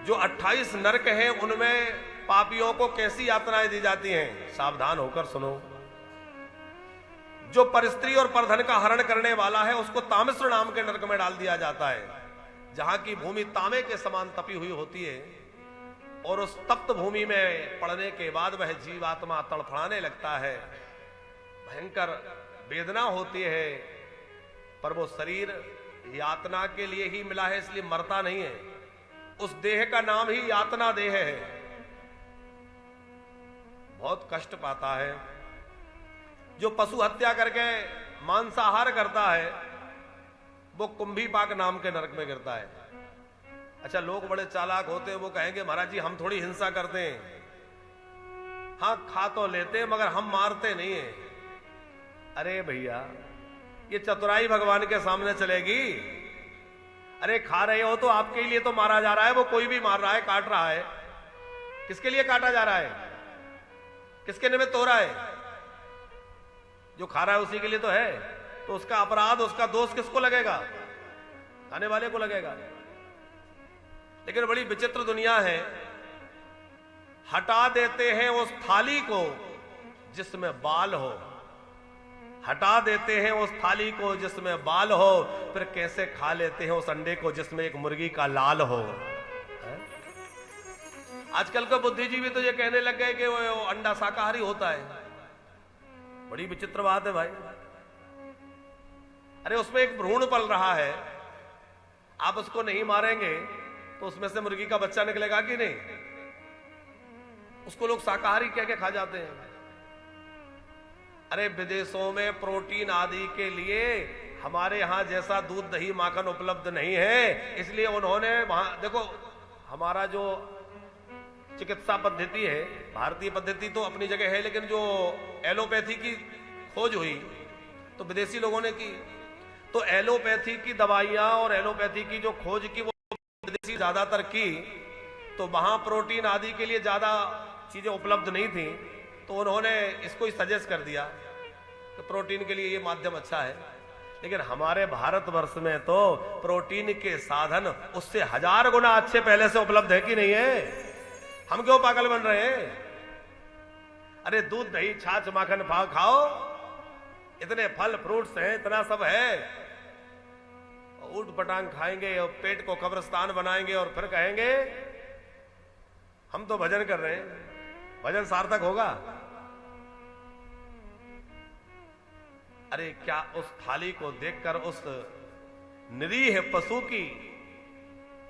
जो 28 नरक हैं उनमें पापियों को कैसी यातनाएं दी जाती हैं, सावधान होकर सुनो। जो परस्त्री और परधन का हरण करने वाला है उसको तामिश्र नाम के नरक में डाल दिया जाता है, जहां की भूमि तांबे के समान तपी हुई होती है, और उस तप्त भूमि में पड़ने के बाद वह जीवात्मा तड़फड़ाने लगता है, भयंकर वेदना होती है, पर वो शरीर यातना के लिए ही मिला है, इसलिए मरता नहीं है। उस देह का नाम ही यातना देह है। बहुत कष्ट पाता है। जो पशु हत्या करके मांसाहार करता है वो कुंभीपाक नाम के नरक में गिरता है। अच्छा, लोग बड़े चालाक होते हैं, वो कहेंगे महाराज जी हम थोड़ी हिंसा करते हैं, हाँ खा तो लेते हैं मगर हम मारते नहीं है। अरे भैया, ये चतुराई भगवान के सामने चलेगी? अरे खा रहे हो तो आपके लिए तो मारा जा रहा है, वो कोई भी मार रहा है, काट रहा है। किसके लिए काटा जा रहा है? किसके निमित्त हो रहा है? जो खा रहा है उसी के लिए तो है। तो उसका अपराध, उसका दोष किसको लगेगा? खाने वाले को लगेगा। लेकिन बड़ी विचित्र दुनिया है, हटा देते हैं उस थाली को जिसमें बाल हो, हटा देते हैं उस थाली को जिसमें बाल हो, फिर कैसे खा लेते हैं उस अंडे को जिसमें एक मुर्गी का लाल हो। आजकल का बुद्धिजीवी तो ये कहने लग गए कि वो अंडा शाकाहारी होता है। बड़ी विचित्र बात है भाई। अरे उसमें एक भ्रूण पल रहा है, आप उसको नहीं मारेंगे तो उसमें से मुर्गी का बच्चा निकलेगा कि नहीं? उसको लोग शाकाहारी कह के खा जाते हैं। अरे विदेशों में प्रोटीन आदि के लिए हमारे यहां जैसा दूध दही माखन उपलब्ध नहीं है, इसलिए उन्होंने वहां देखो, हमारा जो चिकित्सा पद्धति है, भारतीय पद्धति तो अपनी जगह है, लेकिन जो एलोपैथी की खोज हुई तो विदेशी लोगों ने की। तो एलोपैथी की दवाइयां और एलोपैथी की जो खोज की वो विदेशी ज्यादातर की, तो वहां प्रोटीन आदि के लिए ज्यादा चीजें उपलब्ध नहीं थी, तो उन्होंने इसको ही सजेस्ट कर दिया कि प्रोटीन के लिए ये माध्यम अच्छा है। लेकिन हमारे भारतवर्ष में तो प्रोटीन के साधन उससे 1000 गुना अच्छे पहले से उपलब्ध है कि नहीं है? हम क्यों पागल बन रहे हैं? अरे दूध दही छाछ माखन खाओ, इतने फल फ्रूट्स हैं, इतना सब है, ऊट पटांग खाएंगे और पेट को कब्रिस्तान बनाएंगे और फिर कहेंगे हम तो भजन कर रहे हैं। भजन सार्थक होगा? अरे क्या उस थाली को देखकर उस निरीह पशु की,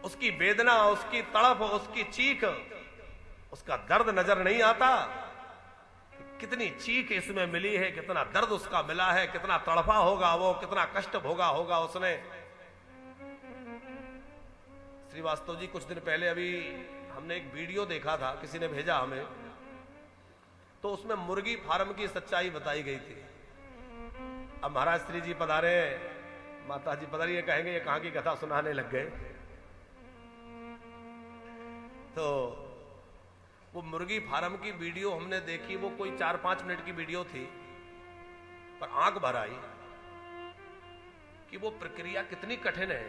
उसकी वेदना, उसकी तड़प, उसकी चीख, उसका दर्द नजर नहीं आता? कितनी चीख इसमें मिली है, कितना दर्द उसका मिला है, कितना तड़पा होगा वो, कितना कष्ट भोगा होगा उसने। श्रीवास्तव जी कुछ दिन पहले अभी हमने एक वीडियो देखा था, किसी ने भेजा हमें, तो उसमें मुर्गी फार्म की सच्चाई बताई गई थी। अब महाराज श्री जी पधारे, माता जी पधारी, ये कहेंगे ये कहां की कथा सुनाने लग गए। तो वो मुर्गी फार्म की वीडियो हमने देखी, वो कोई 4-5 मिनट की वीडियो थी, पर आंख भर आई कि वो प्रक्रिया कितनी कठिन है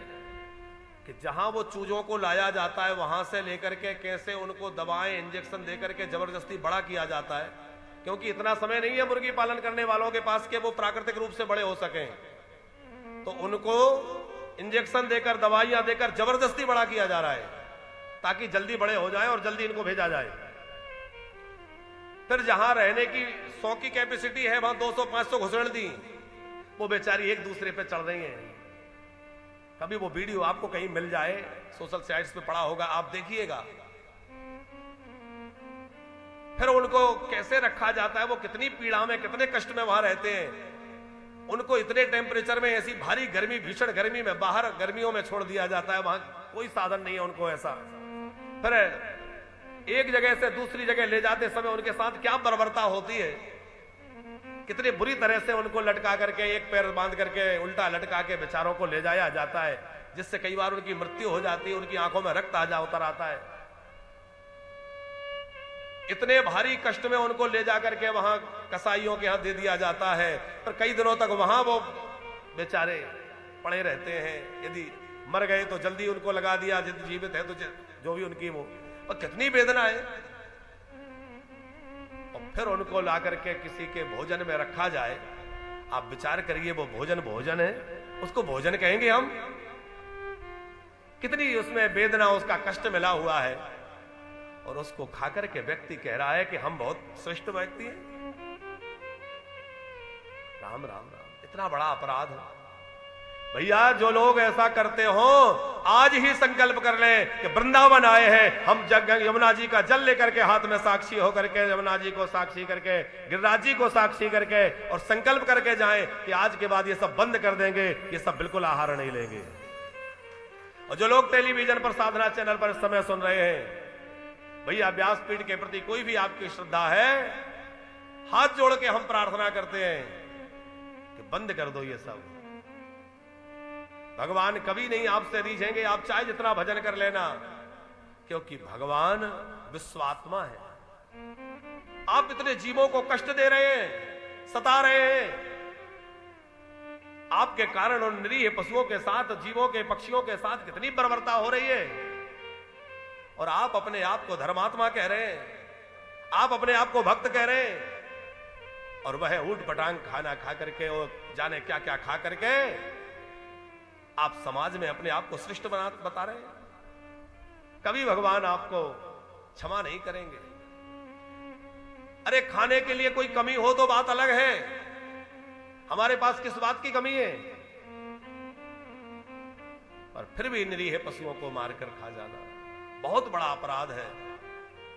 कि जहां वो चूजों को लाया जाता है वहां से लेकर के कैसे उनको दवाएं इंजेक्शन देकर के जबरदस्ती बड़ा किया जाता है, क्योंकि इतना समय नहीं है मुर्गी पालन करने वालों के पास कि वो प्राकृतिक रूप से बड़े हो सकें, तो उनको इंजेक्शन देकर दवाइयां देकर जबरदस्ती बड़ा किया जा रहा है ताकि जल्दी बड़े हो जाएं और जल्दी इनको भेजा जाए। फिर जहां रहने की 100 की कैपेसिटी है वहां 200-500 घुसड़ दी, वो बेचारी एक दूसरे पे चढ़ रही हैं। कभी वो वीडियो आपको कहीं मिल जाए, सोशल साइट्स पे पड़ा होगा, आप देखिएगा। फिर उनको कैसे रखा जाता है, वो कितनी पीड़ा में, कितने कष्ट में वहां रहते हैं। उनको इतने टेम्परेचर में, ऐसी भारी गर्मी, भीषण गर्मी में बाहर गर्मियों में छोड़ दिया जाता है, वहां कोई साधन नहीं है उनको ऐसा। फिर एक जगह से दूसरी जगह ले जाते समय उनके साथ क्या बर्बरता होती है, कितनी बुरी तरह से उनको लटका करके, एक पैर बांध करके उल्टा लटका के बेचारों को ले जाया जाता है, जिससे कई बार उनकी मृत्यु हो जाती है, उनकी आंखों में रक्त आ उतर आता है। इतने भारी कष्ट में उनको ले जाकर के वहां कसाईयों के यहां दे दिया जाता है, पर कई दिनों तक वहां वो बेचारे पड़े रहते हैं। यदि मर गए तो जल्दी उनको लगा दिया, जिद जीवित है तो जो भी उनकी वो, और कितनी वेदना है। और फिर उनको ला करके किसी के भोजन में रखा जाए, आप विचार करिए वो भोजन है, उसको भोजन कहेंगे हम? कितनी उसमें वेदना, उसका कष्ट मिला हुआ है, और उसको खाकर के व्यक्ति कह रहा है कि हम बहुत श्रेष्ठ व्यक्ति हैं। राम राम राम, इतना बड़ा अपराध है भैया। जो लोग ऐसा करते हो, आज ही संकल्प कर लें कि वृंदावन आए हैं हम, यमुना जी का जल लेकर के हाथ में साक्षी होकर के, यमुना जी को साक्षी करके, गिरिराज जी को साक्षी करके, और संकल्प करके जाएं कि आज के बाद ये सब बंद कर देंगे, ये सब बिल्कुल आहार नहीं लेंगे। और जो लोग टेलीविजन पर, साधना चैनल पर इस समय सुन रहे हैं, भैया व्यासपीठ के प्रति कोई भी आपकी श्रद्धा है, हाथ जोड़ के हम प्रार्थना करते हैं कि बंद कर दो ये सब। भगवान कभी नहीं आपसे रीझेंगे, आप चाहे जितना भजन कर लेना, क्योंकि भगवान विश्वात्मा है। आप इतने जीवों को कष्ट दे रहे हैं, सता रहे हैं, आपके कारण उन निरीह पशुओं के साथ, जीवों के, पक्षियों के साथ कितनी बर्बरता हो रही है, और आप अपने आप को धर्मात्मा कह रहे हैं, आप अपने आप को भक्त कह रहे हैं, और वह ऊट पटांग खाना खा करके और जाने क्या क्या खा करके आप समाज में अपने आप को श्रेष्ठ बता रहे हैं। कभी भगवान आपको क्षमा नहीं करेंगे। अरे खाने के लिए कोई कमी हो तो बात अलग है, हमारे पास किस बात की कमी है, पर फिर भी निरीह पशुओं को मारकर खा जाना बहुत बड़ा अपराध है।